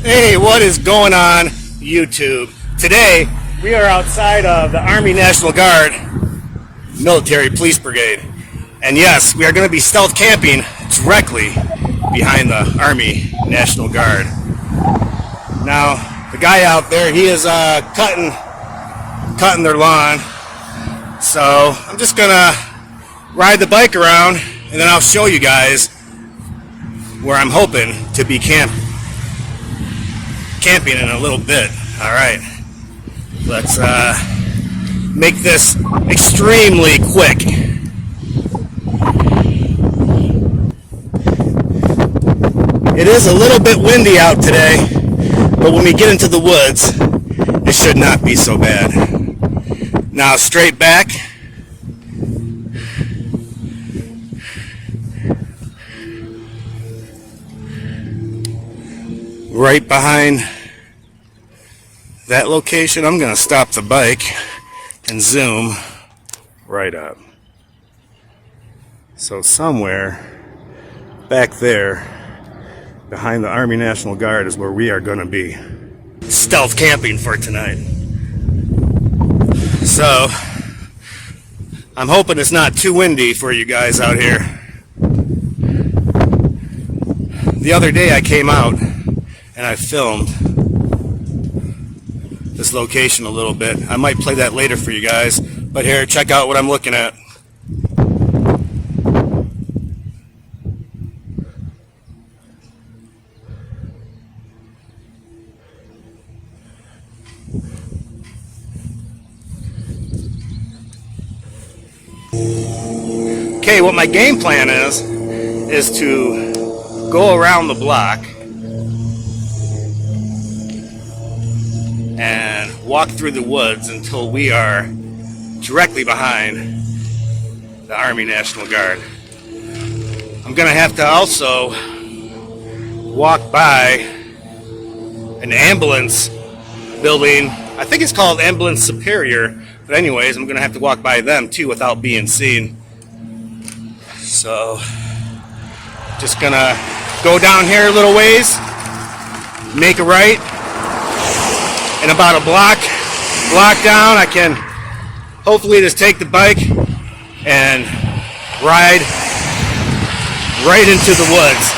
Hey, what is going on, YouTube? Today, we are outside of the Army National Guard Military Police Brigade. And yes, we are going to be stealth camping directly behind the Army National Guard. Now, the guy out there, he is cutting their lawn. So, I'm just going to ride the bike around, and then I'll show you guys where I'm hoping to be camping in a little bit. All right, let's make this extremely quick. It is a little bit windy out today, but when we get into the woods, it should not be so bad. Now straight back. Right behind that location, I'm going to stop the bike and zoom right up. So somewhere back there behind the Army National Guard is where we are going to be stealth camping for tonight. So I'm hoping it's not too windy for you guys out here. The other day I came out and I filmed this location a little bit. I might play that later for you guys, but here, check out what I'm looking at. Okay, what my game plan is to go around the block and walk through the woods until we are directly behind the Army National Guard. I'm gonna have to also walk by an ambulance building. I think it's called Ambulance Superior, but anyways, I'm gonna have to walk by them too without being seen. So just gonna go down here a little ways, make a right, and about a block down, I can hopefully just take the bike and ride right into the woods.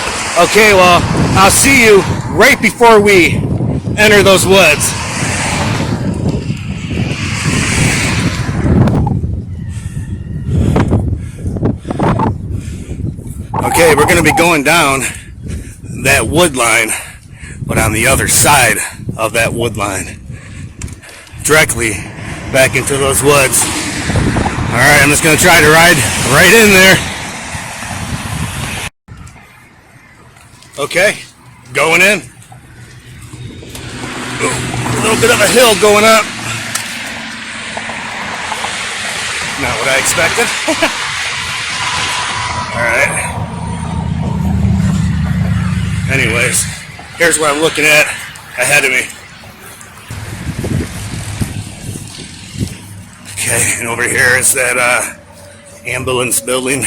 Okay, well, I'll see you right before we enter those woods. Okay, we're going to be going down that wood line, but on the other side of that wood line, directly back into those woods. All right, I'm just going to try to ride right in there. Okay, going in. Ooh, a little bit of a hill going up. Not what I expected. All right. Anyways, here's what I'm looking at ahead of me. Okay, and over here is that ambulance building.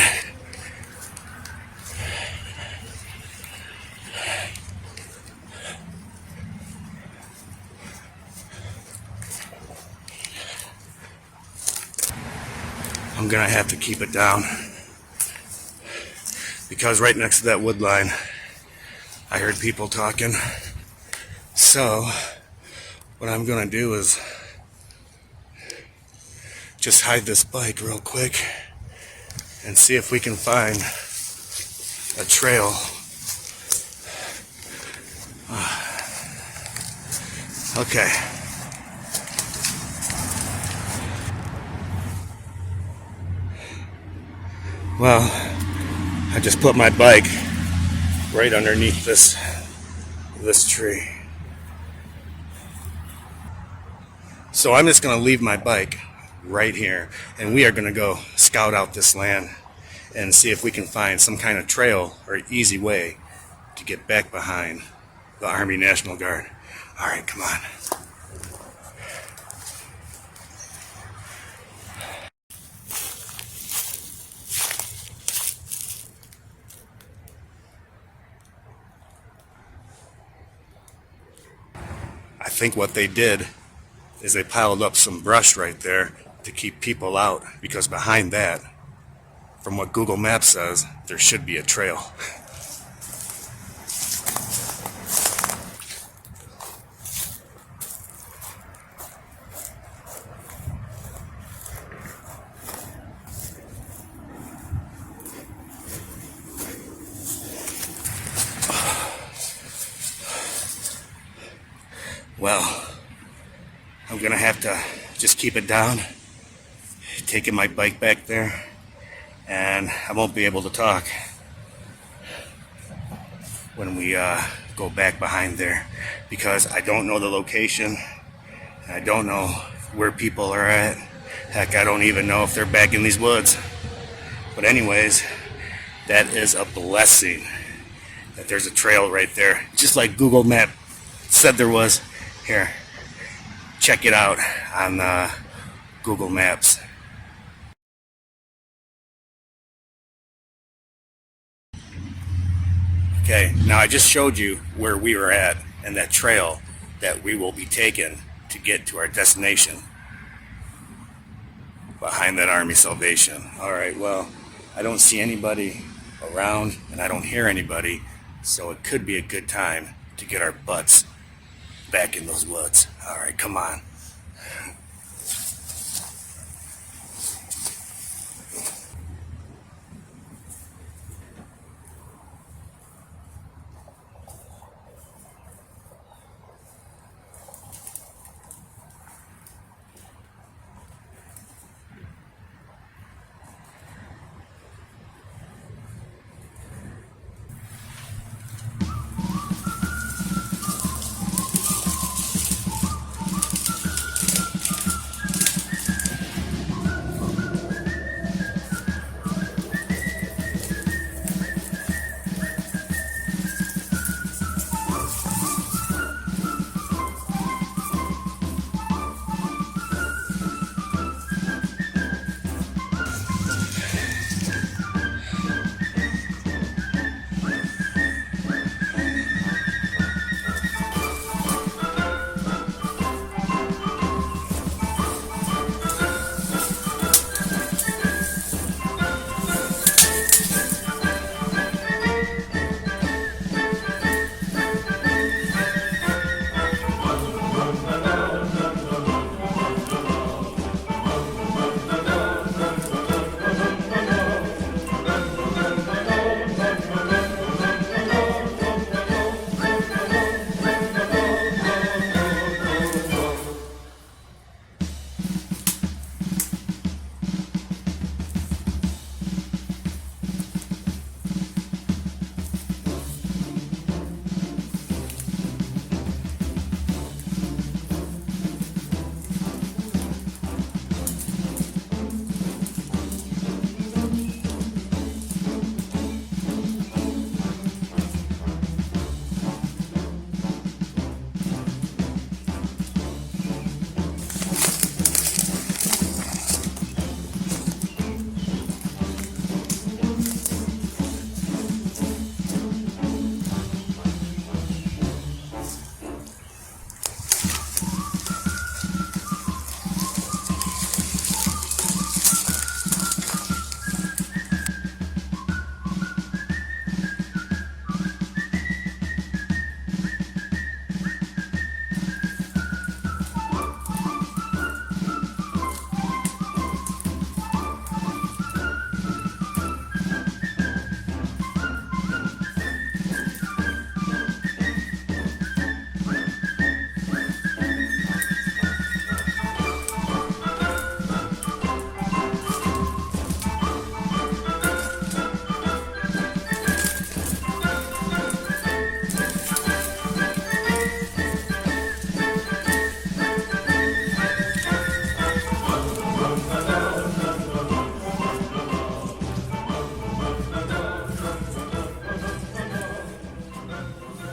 I'm gonna have to keep it down because right next to that wood line I heard people talking. So what I'm gonna do is just hide this bike real quick and see if we can find a trail. Okay. Well, I just put my bike right underneath this tree. So I'm just going to leave my bike right here, and we are going to go scout out this land and see if we can find some kind of trail or easy way to get back behind the Army National Guard. All right, come on. think what they did is they piled up some brush right there to keep people out, because behind that, from what Google Maps says, there should be a trail. Well, I'm gonna have to just keep it down, taking my bike back there, and I won't be able to talk when we go back behind there, because I don't know the location, and I don't know where people are at. Heck, I don't even know if they're back in these woods. But anyways, that is a blessing that there's a trail right there, just like Google Map said there was. Here, check it out on Google Maps. Okay, now I just showed you where we were at and that trail that we will be taking to get to our destination behind that Army Salvation. All right, well, I don't see anybody around and I don't hear anybody, so it could be a good time to get our butts back in those woods. All right, come on.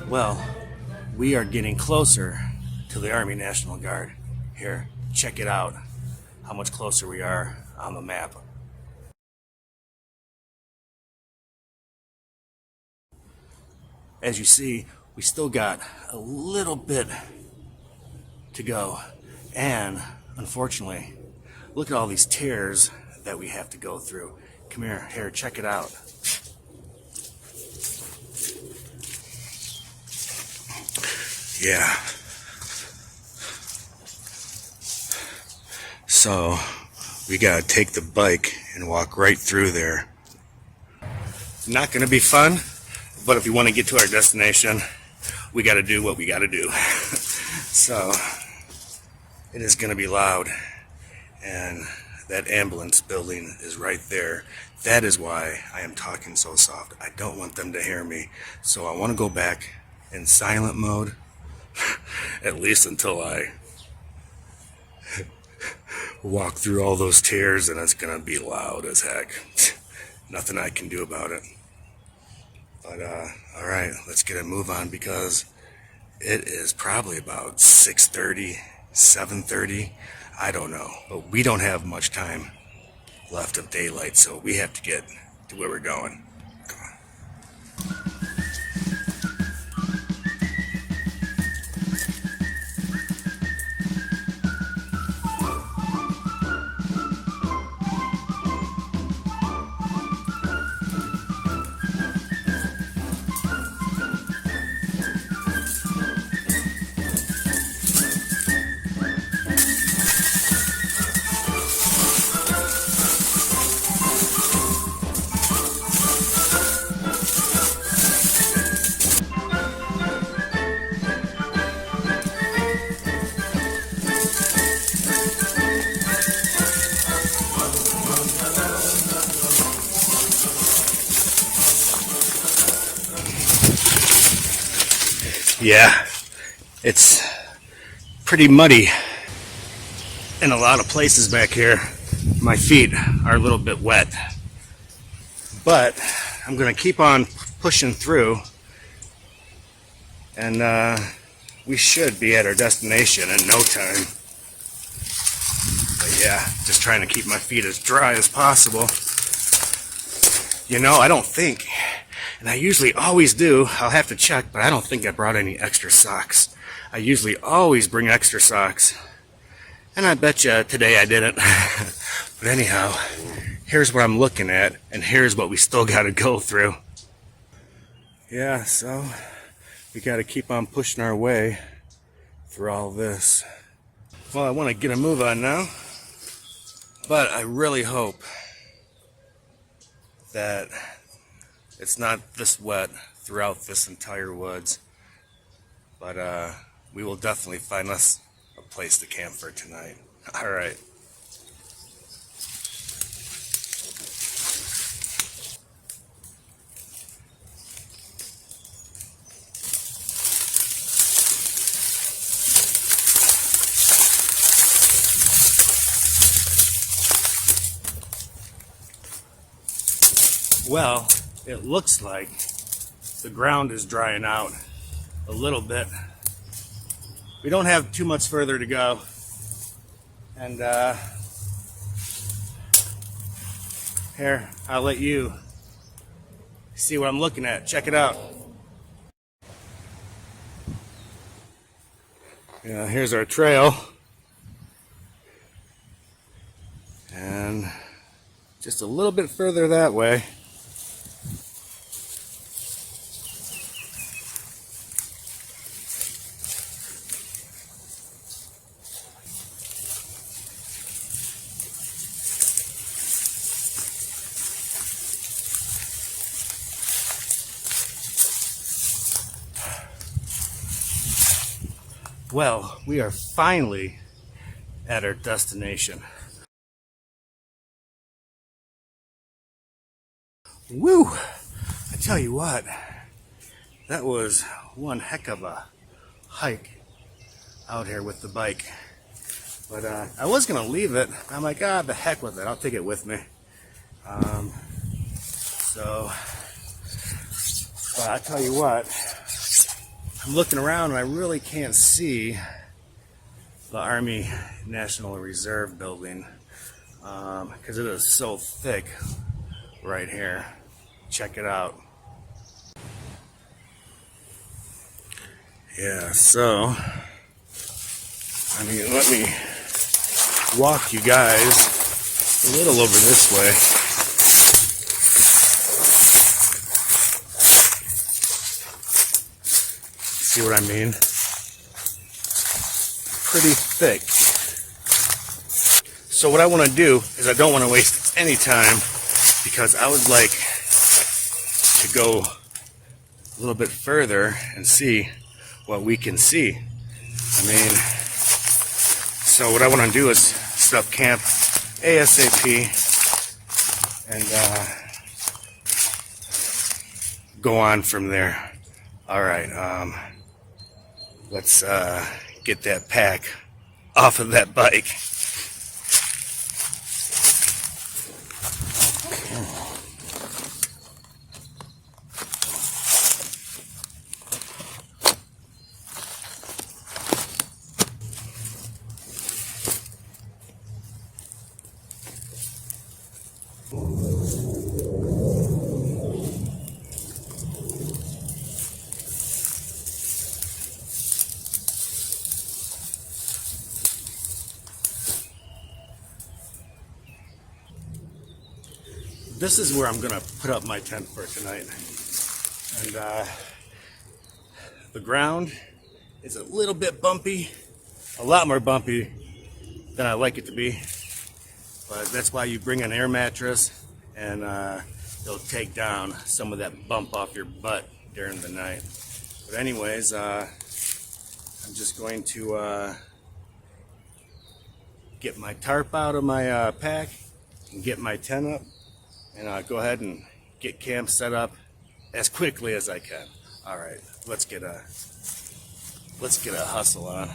Well, we are getting closer to the Army National Guard. Here, check it out, how much closer we are on the map. As you see, we still got a little bit to go. And unfortunately, look at all these tears that we have to go through. Come here, check it out. Yeah. So we gotta take the bike and walk right through there. Not gonna be fun, but if we want to get to our destination, we gotta do what we gotta do. So it is gonna be loud, and that ambulance building is right there. That is why I am talking so soft. I don't want them to hear me, so I want to go back in silent mode, at least until I walk through all those tears, and it's gonna be loud as heck. Nothing I can do about it. But all right, let's get a move on, because it is probably about 6:30, 7:30. I don't know, but we don't have much time left of daylight, so we have to get to where we're going. Come on. Yeah, it's pretty muddy in a lot of places back here. My feet are a little bit wet, but I'm gonna keep on pushing through, and we should be at our destination in no time. But yeah, just trying to keep my feet as dry as possible. You know, I don't think, and I usually always do, I'll have to check, but I don't think I brought any extra socks. I usually always bring extra socks, and I bet you today I didn't. But anyhow, here's what I'm looking at, and here's what we still got to go through. Yeah, so we got to keep on pushing our way through all this. Well, I want to get a move on now, but I really hope that it's not this wet throughout this entire woods, but we will definitely find us a place to camp for tonight. All right. Well, it looks like the ground is drying out a little bit. We don't have too much further to go. And here, I'll let you see what I'm looking at. Check it out. Yeah, here's our trail. And just a little bit further that way. Well, we are finally at our destination. Woo! I tell you what, that was one heck of a hike out here with the bike. But I was gonna leave it. I'm like, the heck with it. I'll take it with me. But I tell you what, I'm looking around and I really can't see the Army National Reserve building because it is so thick right here. Check it out. Yeah, so I mean, let me walk you guys a little over this way. See what I mean? Pretty thick. So what I want to do is I don't want to waste any time, because I would like to go a little bit further and see what we can see. I mean, so what I want to do is set up camp ASAP and go on from there. All right, let's get that pack off of that bike. This is where I'm gonna put up my tent for tonight, and the ground is a little bit bumpy, a lot more bumpy than I like it to be, but that's why you bring an air mattress, and it'll take down some of that bump off your butt during the night. But anyways, I'm just going to get my tarp out of my pack and get my tent up, and go ahead and get camp set up as quickly as I can. All right, let's get a hustle on.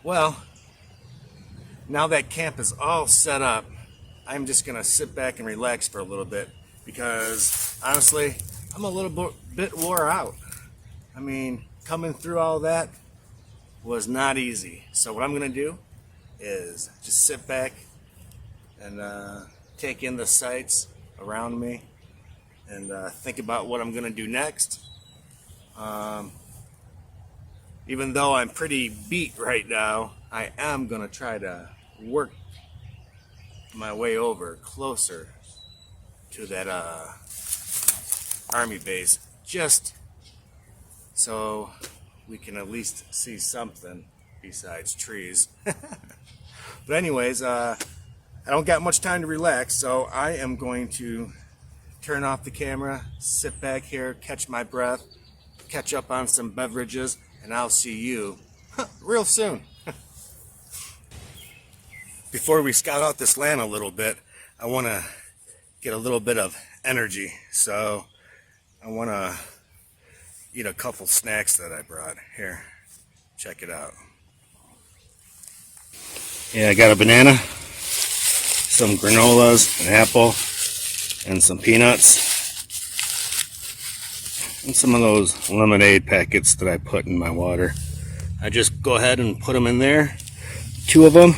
Well, now that camp is all set up, I'm just going to sit back and relax for a little bit, because honestly, I'm a little bit wore out. I mean, coming through all that was not easy. So what I'm going to do is just sit back and take in the sights around me and think about what I'm going to do next. Even though I'm pretty beat right now, I am going to try to work my way over closer to that army base, just so we can at least see something besides trees. But anyways, I don't got much time to relax, so I am going to turn off the camera, sit back here, catch my breath, catch up on some beverages, and I'll see you real soon. before we scout out this land a little bit, I want to get a little bit of energy. So I want to eat a couple snacks that I brought. Here, check it out. Yeah, I got a banana, some granolas, an apple, and some peanuts, and some of those lemonade packets that I put in my water. I just go ahead and put them in there, 2 of them.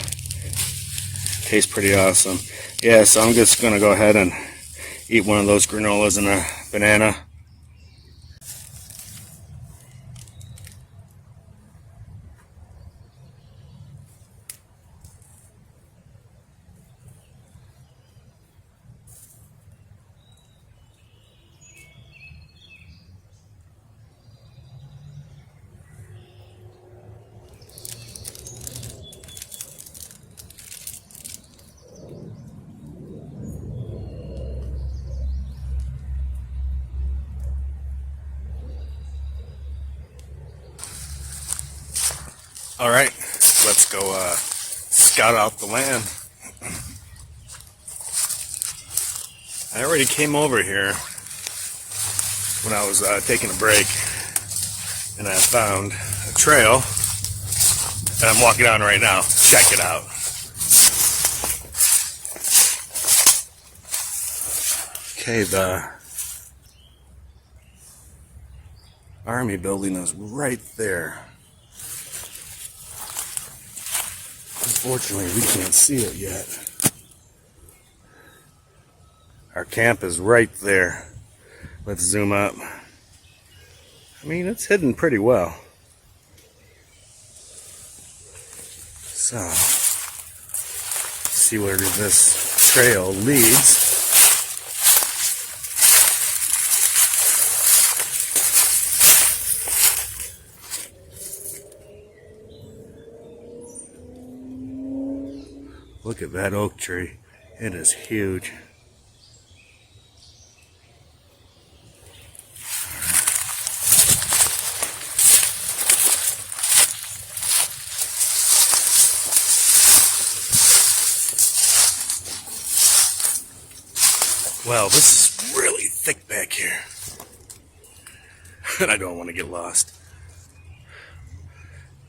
Tastes pretty awesome. Yeah, so I'm just gonna go ahead and eat one of those granolas and a banana. All right, let's go scout out the land. I already came over here when I was taking a break, and I found a trail that I'm walking on right now. Check it out. Okay, the Army building is right there. Unfortunately, we can't see it yet. Our camp is right there. Let's zoom up. I mean, it's hidden pretty well. So, see where this trail leads. Look at that oak tree. It is huge. Well, this is really thick back here. And I don't want to get lost.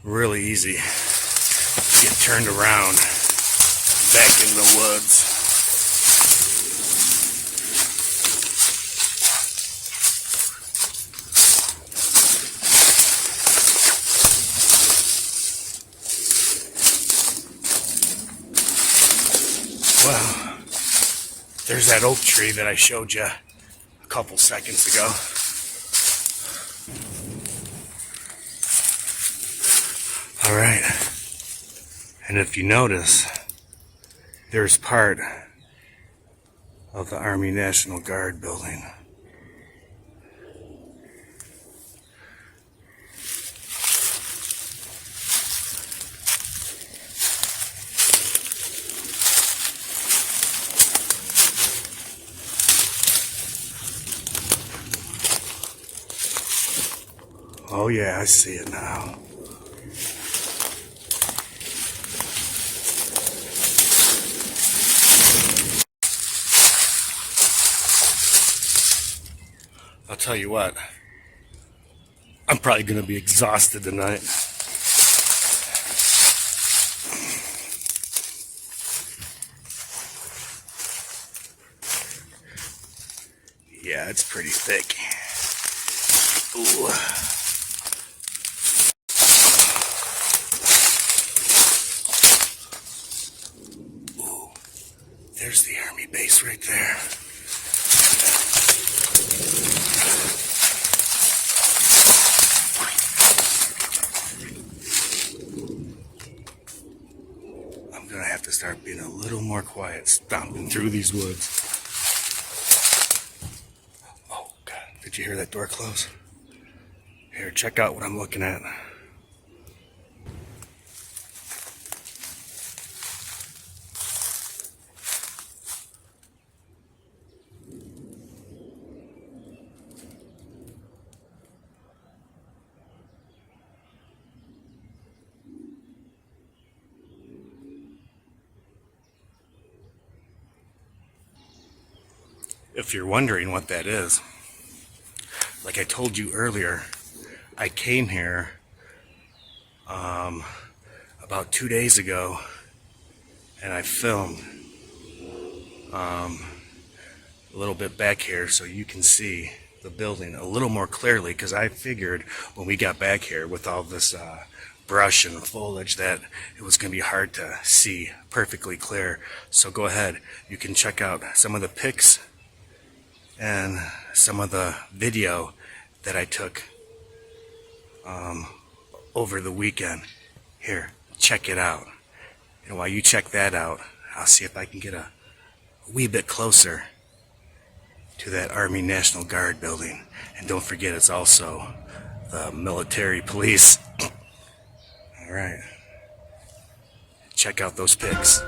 Really easy to get turned around back in the woods. Well, there's that oak tree that I showed you a couple seconds ago. All right, and if you notice, there's part of the Army National Guard building. Oh yeah, I see it now. I'll tell you what, I'm probably going to be exhausted tonight. Yeah, it's pretty thick. Ooh. Ooh. There's the Army base right there. I'm gonna have to start being a little more quiet, stomping through these woods. Oh God, did you hear that door close? Here, check out what I'm looking at. If you're wondering what that is, like I told you earlier, I came here about 2 days ago and I filmed a little bit back here so you can see the building a little more clearly, because I figured when we got back here with all this brush and foliage that it was going to be hard to see perfectly clear. So go ahead, you can check out some of the pics and some of the video that I took over the weekend. Here, check it out. And while you check that out, I'll see if I can get a wee bit closer to that Army National Guard building. And don't forget, it's also the military police. All right, check out those pics.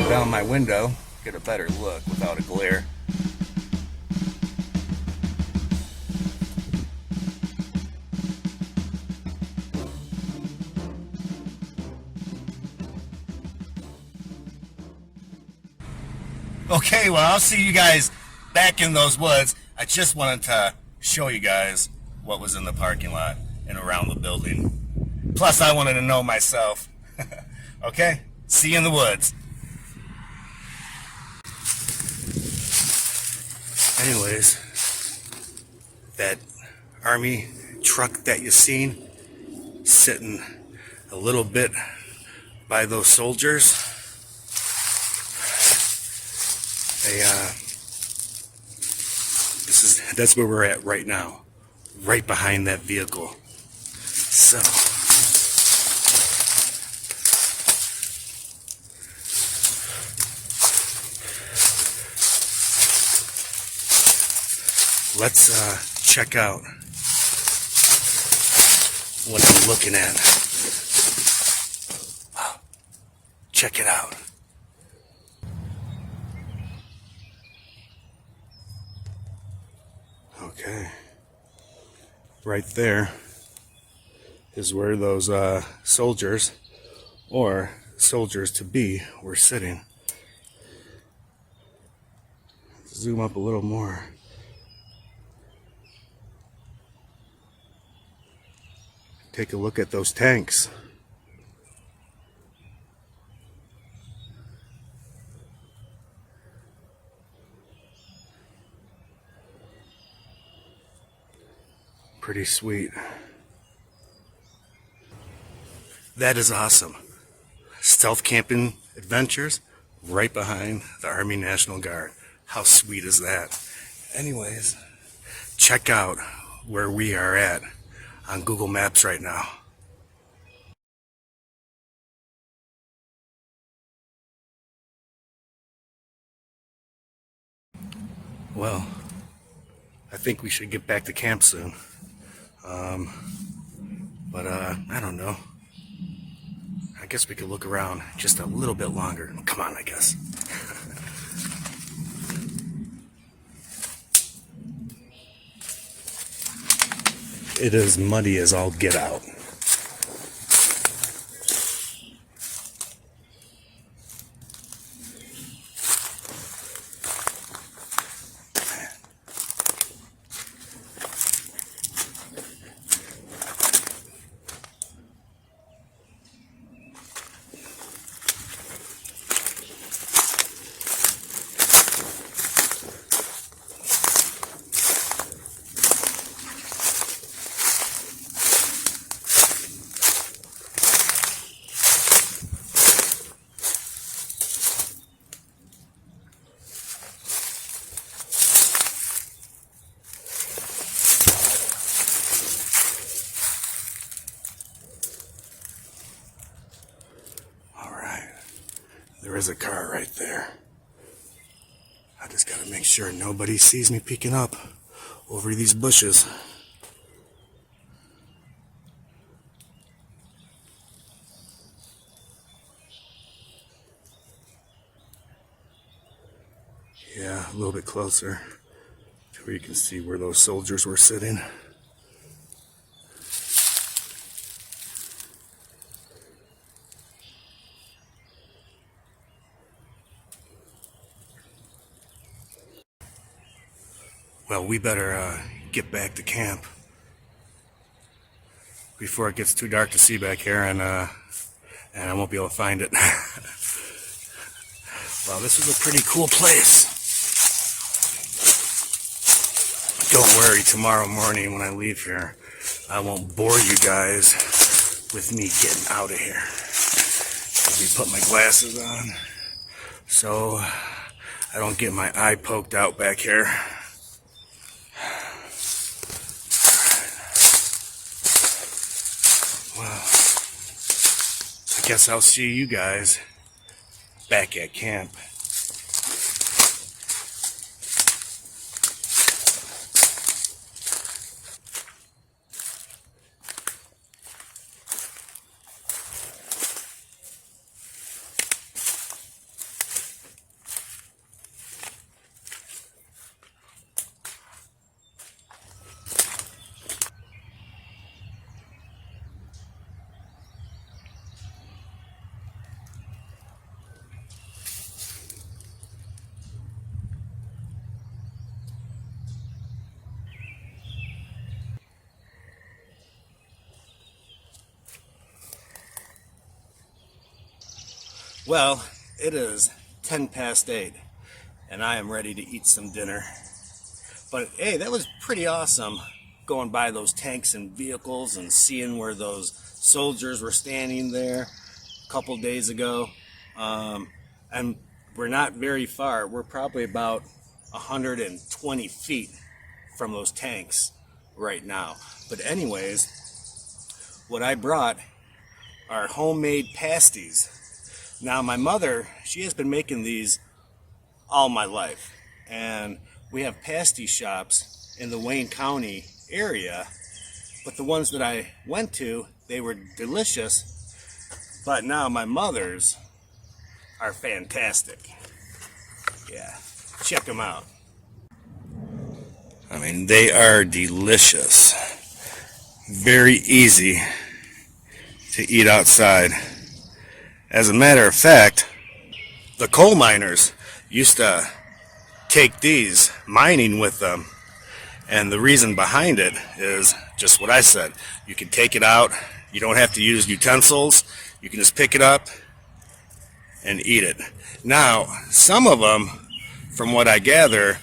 Down my window, get a better look without a glare. Okay, well, I'll see you guys back in those woods. I just wanted to show you guys what was in the parking lot and around the building. Plus, I wanted to know myself. Okay, see you in the woods. Anyways, that Army truck that you seen sitting a little bit by those soldiers, that's where we're at right now, right behind that vehicle. So let's check out what I'm looking at. Wow. Check it out. Okay. Right there is where those soldiers, or soldiers to be, were sitting. Zoom up a little more. Take a look at those tanks. Pretty sweet. That is awesome. Stealth camping adventures right behind the Army National Guard. How sweet is that? Anyways, check out where we are at on Google Maps right now. Well, I think we should get back to camp soon. But I don't know. I guess we could look around just a little bit longer. Come on, I guess. It is muddy as all get out. There is a car right there. I just gotta make sure nobody sees me peeking up over these bushes. Yeah, a little bit closer to where you can see where those soldiers were sitting. Well, we better get back to camp before it gets too dark to see back here, and I won't be able to find it. Well, this is a pretty cool place. Don't worry, tomorrow morning when I leave here, I won't bore you guys with me getting out of here. Let me put my glasses on so I don't get my eye poked out back here. Well, I guess I'll see you guys back at camp. Well, it is 10 past 8, and I am ready to eat some dinner. But hey, that was pretty awesome, going by those tanks and vehicles and seeing where those soldiers were standing there a couple days ago. And we're not very far. We're probably about 120 feet from those tanks right now. But anyways, what I brought are homemade pasties. Now, my mother, she has been making these all my life, and we have pasty shops in the Wayne County area, but the ones that I went to, they were delicious, but now my mother's are fantastic. Yeah, check them out. I mean, they are delicious. Very easy to eat outside. As a matter of fact, the coal miners used to take these mining with them. And the reason behind it is just what I said. You can take it out. You don't have to use utensils. You can just pick it up and eat it. Now, some of them, from what I gather,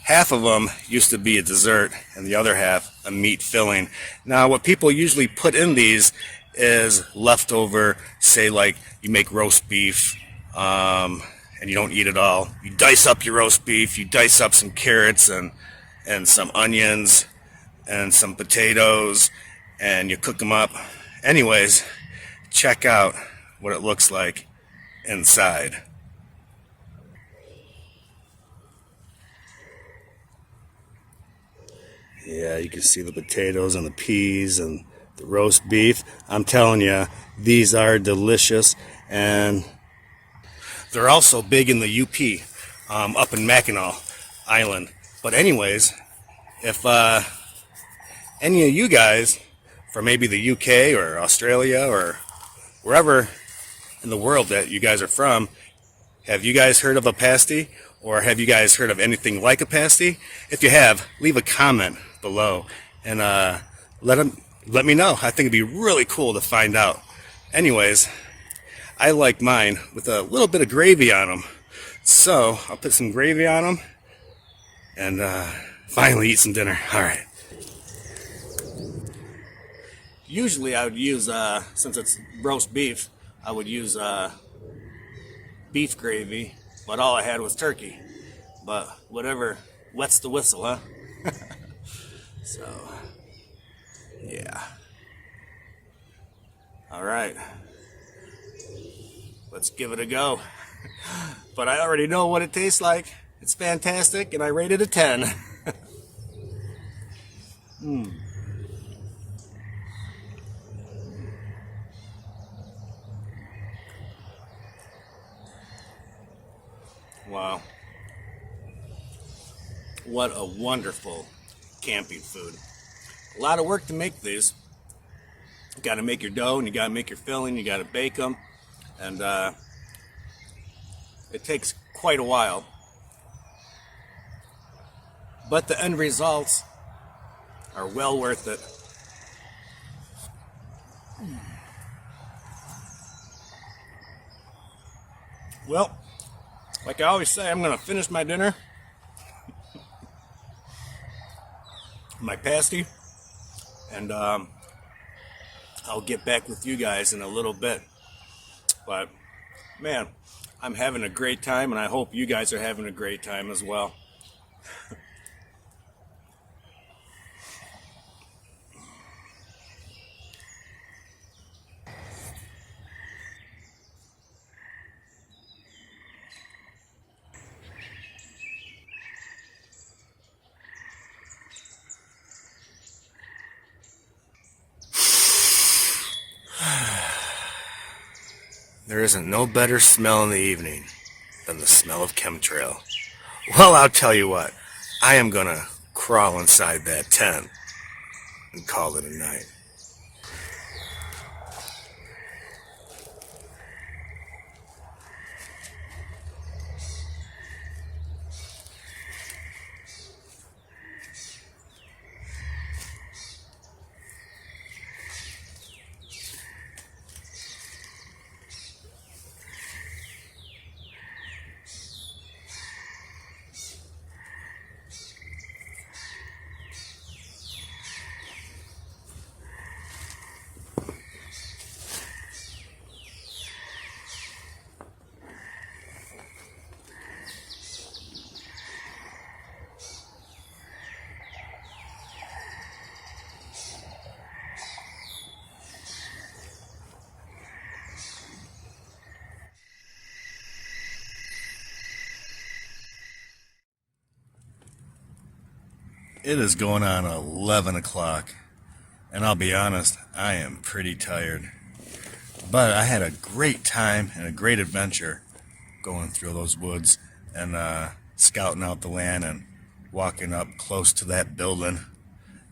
half of them used to be a dessert and the other half a meat filling. Now, what people usually put in these is leftover, say like you make roast beef and you don't eat it all. You dice up your roast beef, you dice up some carrots and some onions and some potatoes, and you cook them up. Anyways, check out what it looks like inside. Yeah, you can see the potatoes and the peas and the roast beef. I'm telling you, these are delicious, and they're also big in the UP, up in Mackinac Island. But anyways, if any of you guys from maybe the UK or Australia or wherever in the world that you guys are from, have you guys heard of a pasty, or have you guys heard of anything like a pasty? If you have, leave a comment below and let me know. I think it'd be really cool to find out. Anyways, I like mine with a little bit of gravy on them. So I'll put some gravy on them and finally eat some dinner. All right. Usually I would use, since it's roast beef, I would use beef gravy, but all I had was turkey. But whatever wets the whistle, huh? So, yeah. All right. Let's give it a go. But I already know what it tastes like. It's fantastic, and I rate it a 10. Wow. What a wonderful camping food. A lot of work to make these. You got to make your dough, and you got to make your filling, you got to bake them, and it takes quite a while. But the end results are well worth it. Well, like I always say, I'm going to finish my dinner, my pasty, and I'll get back with you guys in a little bit. But man, I'm having a great time, and I hope you guys are having a great time as well. There isn't no better smell in the evening than the smell of chemtrail. Well, I'll tell you what, I am gonna crawl inside that tent and call it a night. It is going on 11 o'clock, and I'll be honest, I am pretty tired. But I had a great time and a great adventure going through those woods and scouting out the land and walking up close to that building,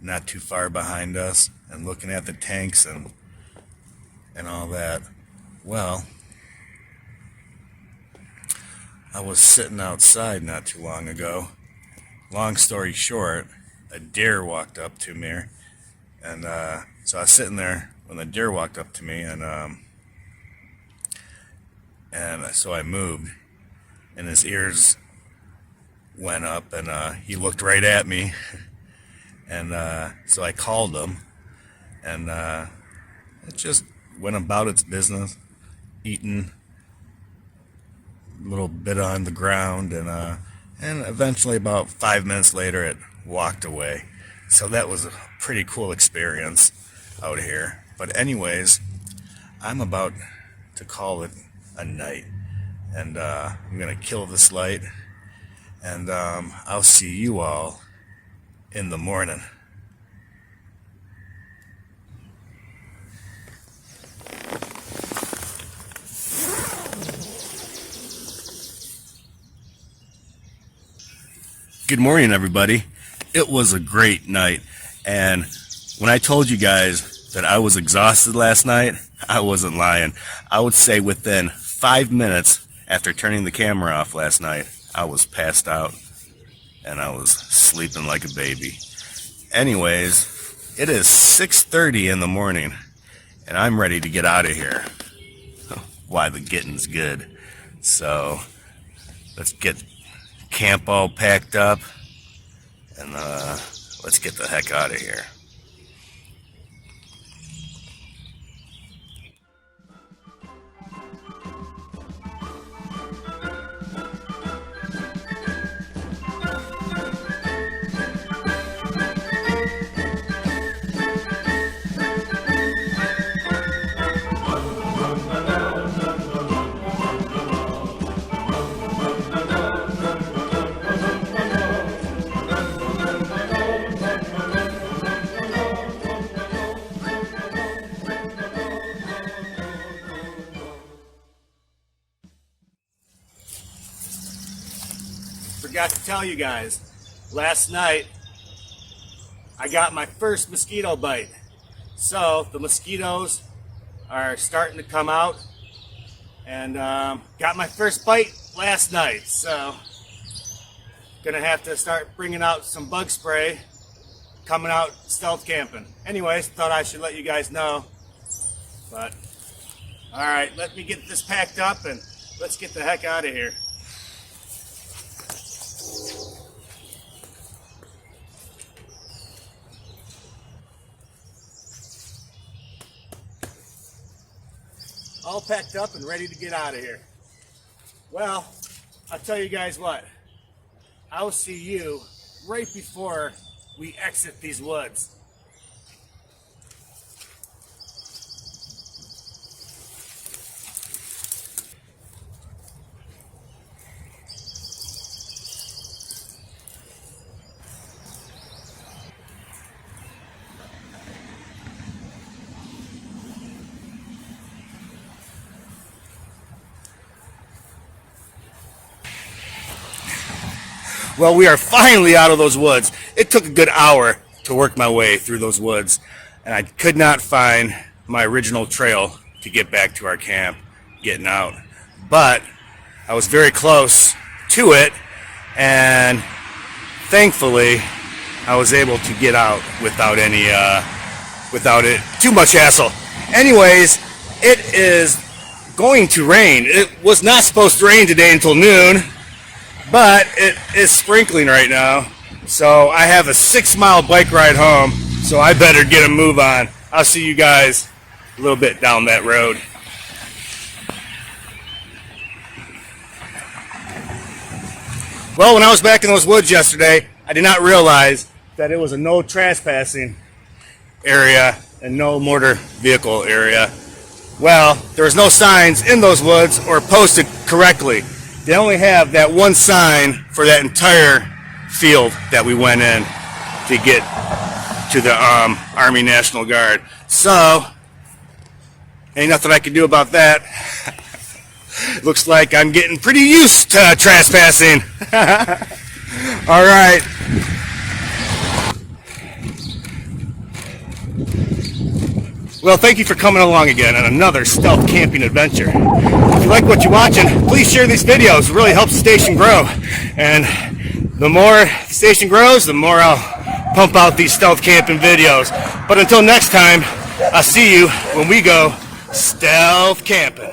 not too far behind us, and looking at the tanks and all that. Well, I was sitting outside not too long ago. Long story short, a deer walked up to me, and so I was sitting there when the deer walked up to me, and so I moved, and his ears went up, and he looked right at me, and so I called him, and it just went about its business, eating a little bit on the ground, and eventually about 5 minutes later it walked away. So that was a pretty cool experience out here. But anyways, I'm about to call it a night, and I'm gonna kill this light, and I'll see you all in the morning. Good morning, everybody. It was a great night, and when I told you guys that I was exhausted last night, I wasn't lying. I would say within 5 minutes after turning the camera off last night, I was passed out, and I was sleeping like a baby. Anyways, it is 6:30 in the morning, and I'm ready to get out of here. Why, the getting's good. So let's get camp all packed up, and let's get the heck out of here. forgot to tell you guys, last night I got my first mosquito bite. So the mosquitoes are starting to come out, and got my first bite last night. So gonna have to start bringing out some bug spray coming out stealth camping. Anyways, thought I should let you guys know. But all right, let me get this packed up and let's get the heck out of here. All packed up and ready to get out of here. Well, I'll tell you guys what. I'll see you right before we exit these woods. Well, we are finally out of those woods. It took a good hour to work my way through those woods, and I could not find my original trail to get back to our camp, getting out. But I was very close to it, and thankfully I was able to get out without it too much hassle. Anyways, it is going to rain. It was not supposed to rain today until noon, but it is sprinkling right now. So I have a 6-mile bike ride home, so I better get a move on. I'll see you guys a little bit down that road. Well, when I was back in those woods yesterday, I did not realize that it was a no trespassing area and no motor vehicle area. Well, there was no signs in those woods or posted correctly. They only have that one sign for that entire field that we went in to get to the Army National Guard. So, ain't nothing I can do about that. Looks like I'm getting pretty used to trespassing. All right. Well, thank you for coming along again on another stealth camping adventure. If you like what you're watching, please share these videos. It really helps the station grow. And the more the station grows, the more I'll pump out these stealth camping videos. But until next time, I'll see you when we go stealth camping.